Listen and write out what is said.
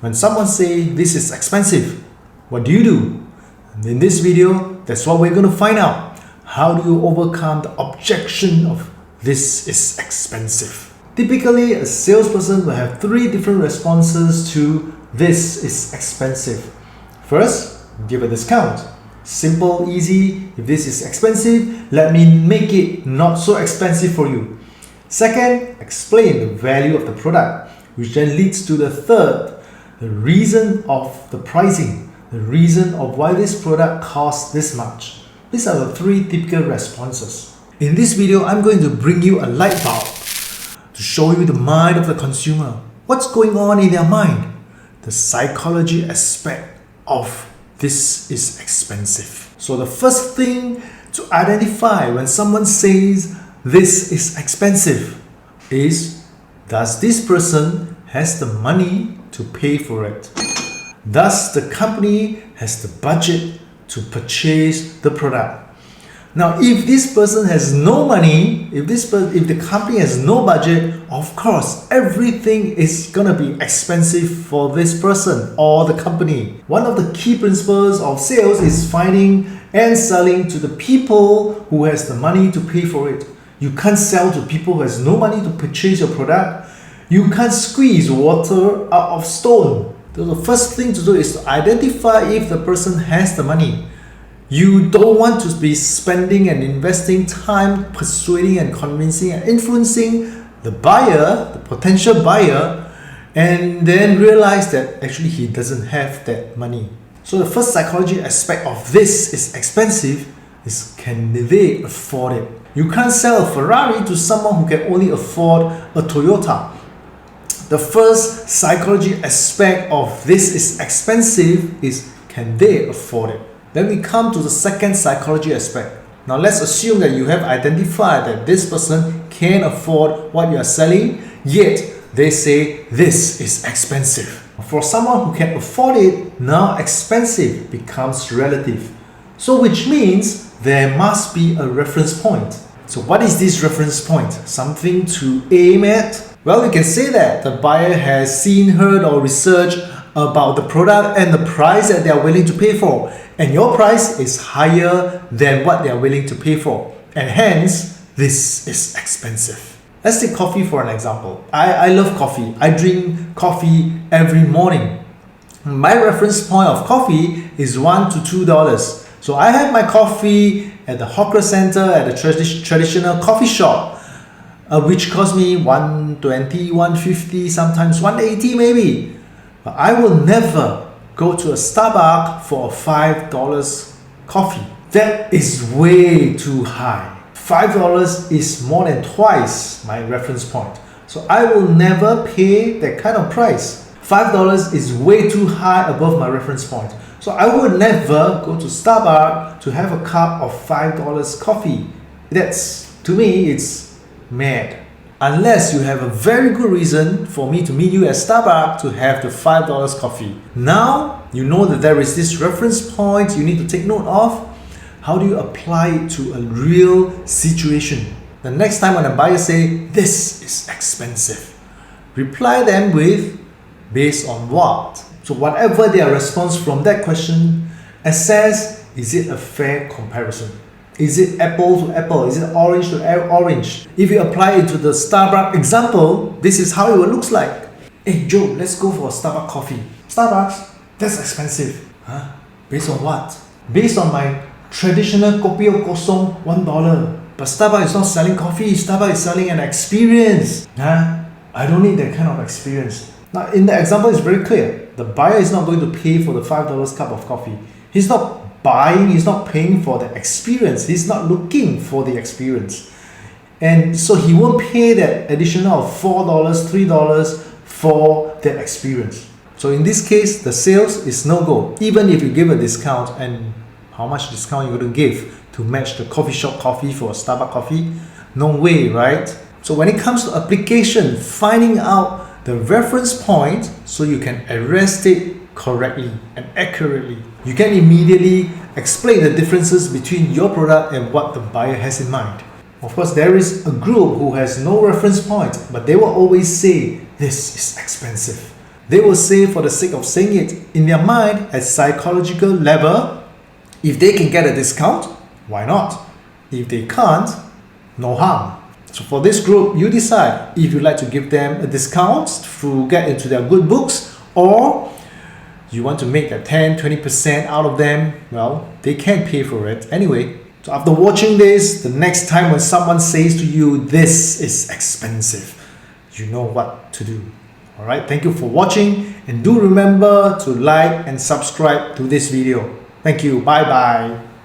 When someone says this is expensive, what do you do? And in this video, that's what we're going to find out. How do you overcome the objection of this is expensive? Typically, a salesperson will have three different responses to this is expensive. First, give a discount. Simple, easy. If this is expensive, let me make it not so expensive for you. Second, explain the value of the product, which then leads to the third, the reason of the pricing, the reason of why this product costs this much. These are the three typical responses. In this video, I'm going to bring you a light bulb to show you the mind of the consumer. What's going on in their mind? The psychology aspect of this is expensive. So the first thing to identify when someone says this is expensive is, does this person has the money to pay for it? Does the company has the budget to purchase the product? Now, if this person has no money, if the company has no budget, of course, everything is gonna be expensive for this person or the company. One of the key principles of sales is finding and selling to the people who has the money to pay for it. You can't sell to people who has no money to purchase your product. You can't squeeze water out of stone. So the first thing to do is to identify if the person has the money. You don't want to be spending and investing time persuading and convincing and influencing the buyer, the potential buyer, and then realize that actually he doesn't have that money. So the first psychology aspect of this is expensive is, can they afford it? You can't sell a Ferrari to someone who can only afford a Toyota. The first psychology aspect of this is expensive is, can they afford it? Then we come to the second psychology aspect. Now let's assume that you have identified that this person can afford what you are selling, yet they say this is expensive. For someone who can afford it, now expensive becomes relative. So which means there must be a reference point. So what is this reference point? Something to aim at? Well, you can say that the buyer has seen, heard, or researched about the product and the price that they are willing to pay for. And your price is higher than what they are willing to pay for. And hence, this is expensive. Let's take coffee for an example. I love coffee. I drink coffee every morning. My reference point of coffee is $1 to $2. So I have my coffee at the hawker center, at the traditional coffee shop, which cost me $1.20, $1.50, sometimes $1.80 maybe. But I will never go to a Starbucks for a $5 coffee. That is way too high. $5 is more than twice my reference point. So I will never pay that kind of price. $5 is way too high above my reference point. So I would never go to Starbucks to have a cup of $5 coffee. That's, to me, it's mad. Unless you have a very good reason for me to meet you at Starbucks to have the $5 coffee. Now, you know that there is this reference point you need to take note of. How do you apply it to a real situation? The next time when a buyer say, this is expensive, reply them with, based on what? So whatever their response from that question, assess, is it a fair comparison? Is it apple to apple? Is it orange to orange? If you apply it to the Starbucks example, this is how it will look like. Hey Joe, let's go for a Starbucks coffee. Starbucks, that's expensive. Huh? Based on what? Based on my traditional kopi o kosong, $1. But Starbucks is not selling coffee, Starbucks is selling an experience. Huh? I don't need that kind of experience. Now in the example, it's very clear. The buyer is not going to pay for the $5 cup of coffee. He's not buying, he's not paying for the experience. He's not looking for the experience. And so he won't pay that additional $4, $3 for that experience. So in this case, the sales is no go. Even if you give a discount, and how much discount you're going to give to match the coffee shop coffee for a Starbucks coffee? No way, right? So when it comes to application, finding out the reference point so you can arrest it correctly and accurately. You can immediately explain the differences between your product and what the buyer has in mind. Of course, there is a group who has no reference point, but they will always say, this is expensive. They will say for the sake of saying it in their mind at psychological level. If they can get a discount, why not? If they can't, no harm. So for this group, you decide if you'd like to give them a discount to get into their good books, or you want to make that 10-20% out of them. Well, they can't pay for it anyway. So after watching this, the next time when someone says to you, this is expensive, you know what to do. Alright, thank you for watching, and do remember to like and subscribe to this video. Thank you, bye bye.